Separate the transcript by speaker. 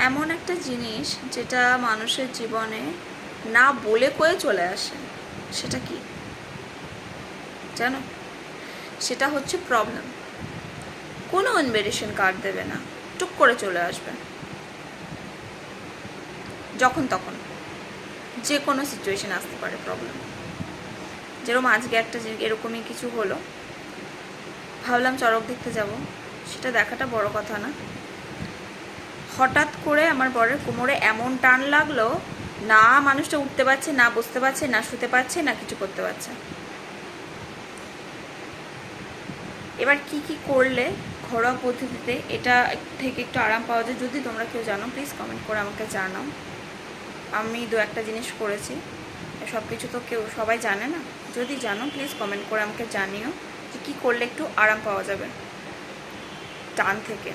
Speaker 1: এমন একটা জিনিস যেটা মানুষের জীবনে না বলে কয়ে চলে আসে, সেটা কি জানো? সেটা হচ্ছে প্রবলেম। কোনো ইনভিটেশন কার্ড দেবে না, টুক করে চলে আসবে যখন তখন, যে কোনো সিচুয়েশন আসতে পারে প্রবলেম। যেরকম আজকে একটা এরকমই কিছু হলো, ভাবলাম চড়ক দেখতে যাব, সেটা দেখাটা বড় কথা না, হঠাৎ করে আমার বরের কোমরে এমন টান লাগলো, না মানুষটা উঠতে পারছে, না বসতে পারছে, না শুতে পারছে, না কিছু করতে পারছে। এবার কি কি করলে ঘরোয়া পদ্ধতিতে এটা থেকে একটু আরাম পাওয়া যায়, যদি তোমরা কেউ জানো প্লিজ কমেন্ট করে আমাকে জানাও। আমি দু একটা জিনিস করেছি, সব কিছু তো কেউ সবাই জানে না, যদি জানো প্লিজ কমেন্ট করে আমাকে জানিও যে কী করলে একটু আরাম পাওয়া যাবে টান থেকে।